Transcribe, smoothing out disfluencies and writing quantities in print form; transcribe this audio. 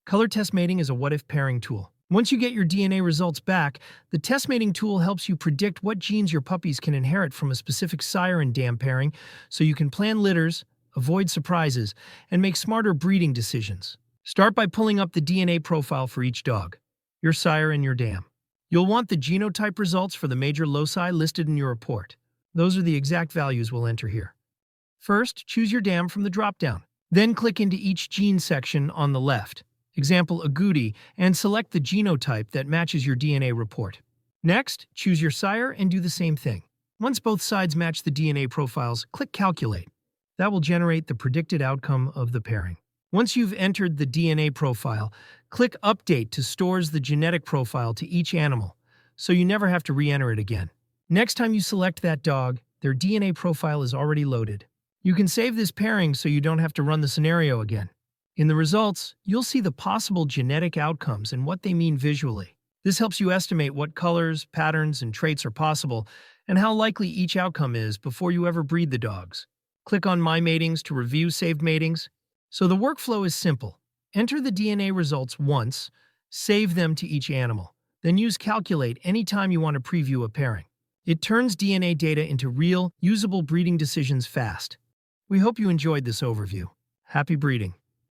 Color test mating is a what-if pairing tool. Once you get your DNA results back, the test mating tool helps you predict what genes your puppies can inherit from a specific sire and dam pairing, so you can plan litters, avoid surprises, and make smarter breeding decisions. Start by pulling up the DNA profile for each dog, your sire and your dam. You'll want the genotype results for the major loci listed in your report. Those are the exact values we'll enter here. First, choose your dam from the drop-down. Then click into each gene section on the left, example agouti, and select the genotype that matches your DNA report. Next, choose your sire and do the same thing. Once both sides match the DNA profiles, click Calculate. That will generate the predicted outcome of the pairing. Once you've entered the DNA profile, click Update to stores the genetic profile to each animal, so you never have to re-enter it again. Next time you select that dog, their DNA profile is already loaded. You can save this pairing so you don't have to run the scenario again. In the results, you'll see the possible genetic outcomes and what they mean visually. This helps you estimate what colors, patterns, and traits are possible, and how likely each outcome is before you ever breed the dogs. Click on My Matings to review saved matings. So the workflow is simple. Enter the DNA results once, save them to each animal, then use Calculate anytime you want to preview a pairing. It turns DNA data into real, usable breeding decisions fast. We hope you enjoyed this overview. Happy breeding!